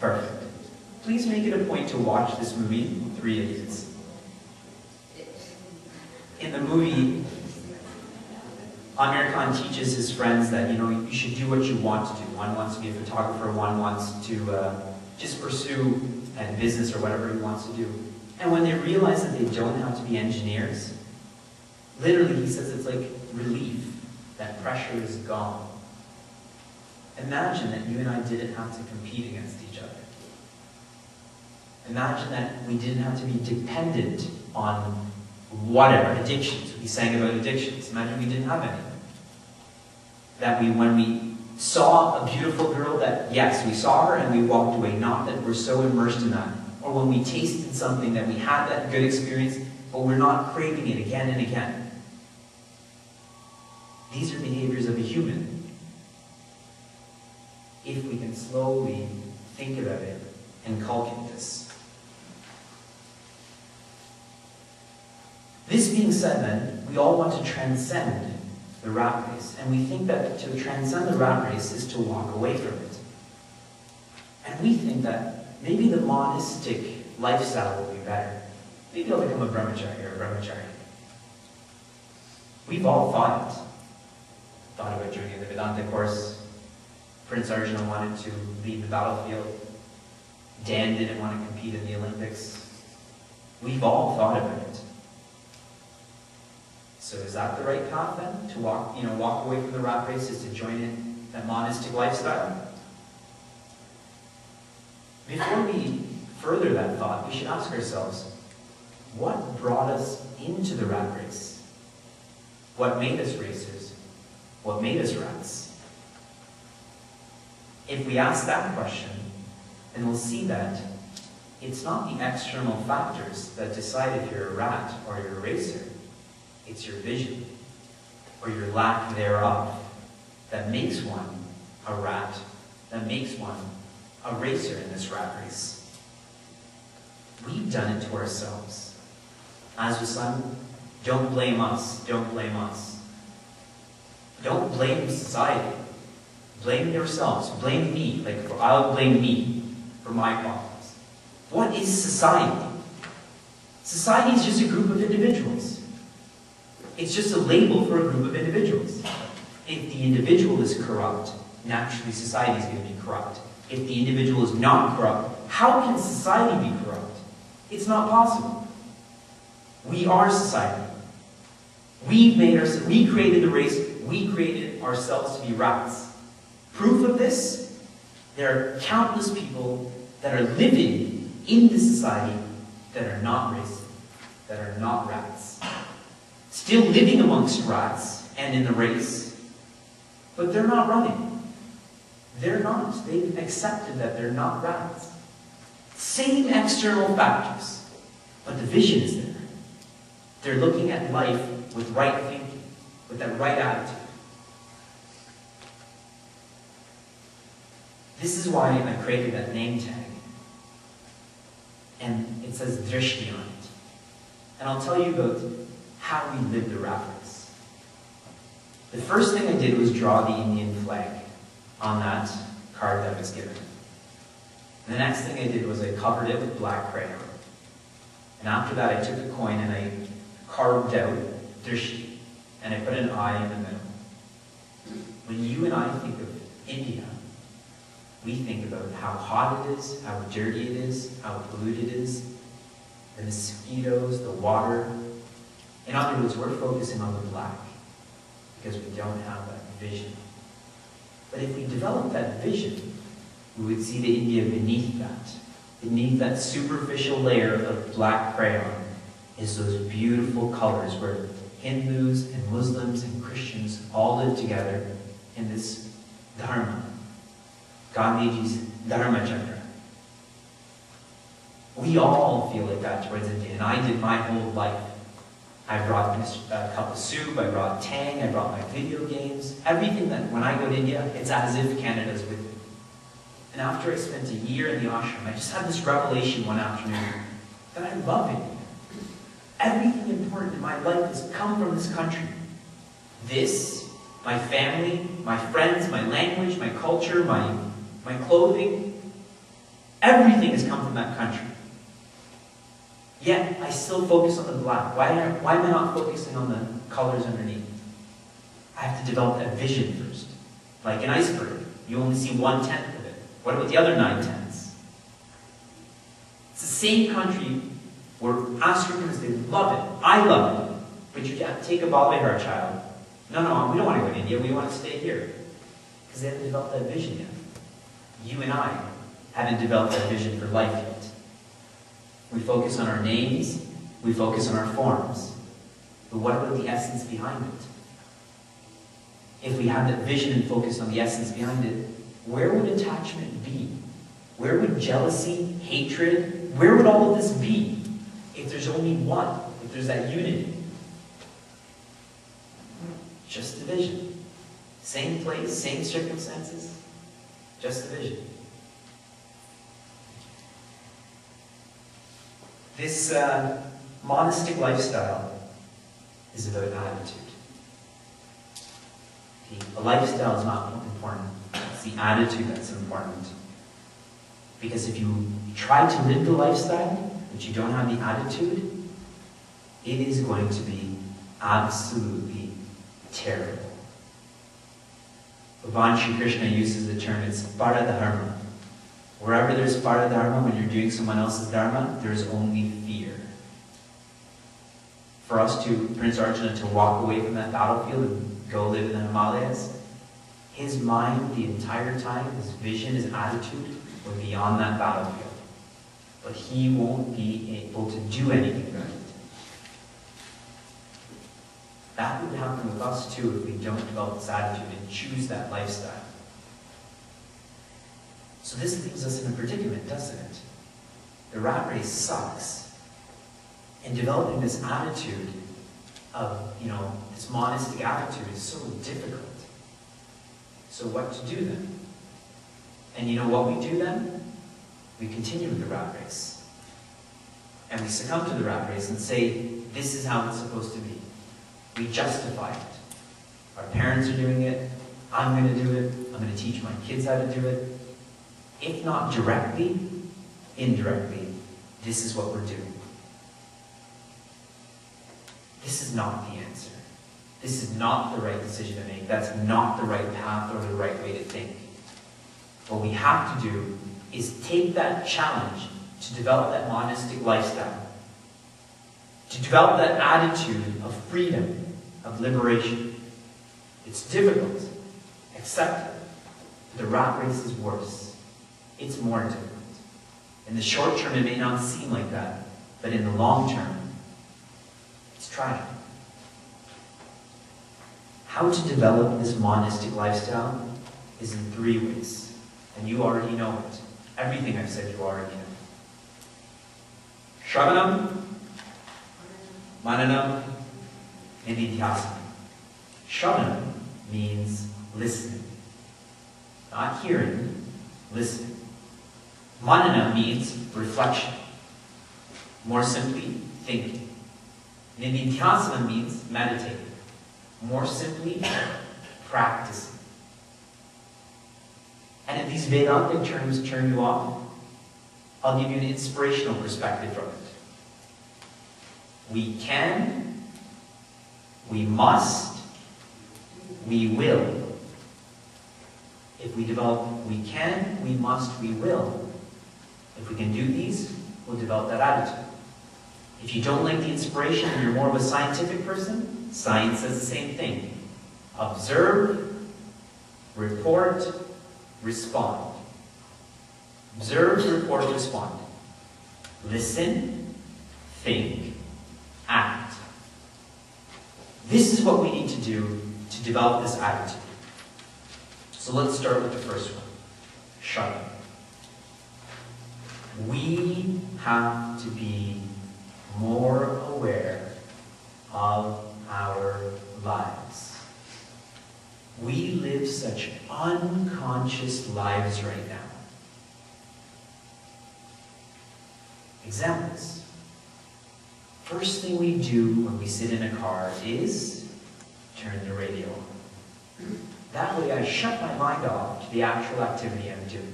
Perfect. Please make it a point to watch this movie, 3 Idiots. In the movie, Amir Khan teaches his friends that, you should do what you want to do. One wants to be a photographer, one wants to just pursue a business or whatever he wants to do. And when they realize that they don't have to be engineers, literally he says it's like relief. That pressure is gone. Imagine that you and I didn't have to compete against each other. Imagine that we didn't have to be dependent on whatever, addictions. We sang about addictions. Imagine we didn't have any. That when we saw a beautiful girl, that yes, we saw her and we walked away, not that we're so immersed in that. Or when we tasted something that we had that good experience, but we're not craving it again and again. These are behaviors of a human. If we can slowly think about it and inculcate this. This being said then, we all want to transcend the rat race. And we think that to transcend the rat race is to walk away from it. And we think that maybe the monastic lifestyle will be better. Maybe I'll become a brahmachari or a brahmachari. We've all thought it. Thought about joining the Vedanta course. Prince Arjuna wanted to leave the battlefield. Dan didn't want to compete in the Olympics. We've all thought about it. So is that the right path then? To walk away from the rat race is to join in that monastic lifestyle? Before we further that thought, we should ask ourselves, what brought us into the rat race? What made us racers? What made us rats? If we ask that question, then we'll see that it's not the external factors that decide if you're a rat or you're a racer. It's your vision, or your lack thereof, that makes one a rat, that makes one a racer in this rat race. We've done it to ourselves. As with son, don't blame us, don't blame us. Don't blame society. Blame yourselves. Blame me. I'll blame me for my problems. What is society? Society is just a group of individuals. It's just a label for a group of individuals. If the individual is corrupt, naturally society is going to be corrupt. If the individual is not corrupt, how can society be corrupt? It's not possible. We are society. We created the race. We created ourselves to be rats. Proof of this, there are countless people that are living in this society that are not racist, that are not rats. Still living amongst rats and in the race, but they're not running. They're not. They've accepted that they're not rats. Same external factors, but the vision is there. They're looking at life with right thinking, with that right attitude. This is why I created that name tag. And it says Drishti on it. And I'll tell you about how we lived the rat race. The first thing I did was draw the Indian flag on that card that I was given. And the next thing I did was I covered it with black crayon. And after that I took a coin and I carved out Drishti. And I put an eye in the middle. When you and I think of India, we think about how hot it is, how dirty it is, how polluted it is, the mosquitoes, the water. In other words, we're focusing on the black because we don't have that vision. But if we develop that vision, we would see the India beneath that. Beneath that superficial layer of black crayon is those beautiful colors where Hindus and Muslims and Christians all live together in this dharma. Gandhiji's dharma chakra. We all feel like that towards India, and I did my whole life. I brought a cup of soup, I brought Tang, I brought my video games, everything that when I go to India, it's as if Canada's with me. And after I spent a year in the ashram, I just had this revelation one afternoon that I love India. Everything important in my life has come from this country. This, my family, my friends, my language, my culture, my clothing, Everything has come from that country. Yet, I still focus on the black. Why am I not focusing on the colors underneath? I have to develop that vision first. Like an iceberg, you only see 1/10 of it. What about the other 9/10? It's the same country where Africans, they love it. I love it. But you can't take a Balbihar child. No, we don't want to go to India. We want to stay here. Because they haven't developed that vision yet. You and I haven't developed that vision for life yet. We focus on our names. We focus on our forms. But what about the essence behind it? If we had that vision and focus on the essence behind it, where would attachment be? Where would jealousy, hatred, where would all of this be if there's only one, if there's that unity? Just the vision. Same place, same circumstances, just the vision. This monastic lifestyle is about attitude. The lifestyle is not important. It's the attitude that's important. Because if you try to live the lifestyle, but you don't have the attitude, it is going to be absolutely terrible. Bhagavan Sri Krishna uses the term, it's paradharma. Wherever there's paradharma, when you're doing someone else's dharma, there's only fear. For us to, Prince Arjuna, to walk away from that battlefield and go live in the Himalayas, his mind the entire time, his vision, his attitude, were beyond that battlefield. But he won't be able to do anything about it. That would happen with us too if we don't develop this attitude and choose that lifestyle. So this leaves us in a predicament, doesn't it? The rat race sucks. And developing this attitude of, this monastic attitude is so difficult. So what to do then? And you know what we do then? We continue with the rat race. And we succumb to the rat race and say, this is how it's supposed to be. We justify it. Our parents are doing it. I'm going to do it. I'm going to teach my kids how to do it. If not directly, indirectly, this is what we're doing. This is not the answer. This is not the right decision to make. That's not the right path or the right way to think. What we have to do is take that challenge to develop that monastic lifestyle, to develop that attitude of freedom, of liberation. It's difficult. Accept it. The rat race is worse. It's more difficult. In the short term, it may not seem like that, but in the long term, it's tragic. How to develop this monastic lifestyle is in 3 ways. And you already know it. Everything I've said you already know. Shravanam, Mananam, Nididhyasana. Shravanam means listening. Not hearing, listening. Manana means reflection. More simply, thinking. Nididhyasana means meditating. More simply, practicing. And if these Vedantic terms turn you off, I'll give you an inspirational perspective from it. We can, we must, we will. If we develop we can, we must, we will. If we can do these, we'll develop that attitude. If you don't like the inspiration and you're more of a scientific person, science says the same thing. Observe, report, respond. Observe, report, respond. Listen, think, act. This is what we need to do to develop this attitude. So let's start with the first one. Shut up. We have to be more aware of our lives. We live such unconscious lives right now. Examples. First thing we do when we sit in a car is turn the radio on. That way I shut my mind off to the actual activity I'm doing.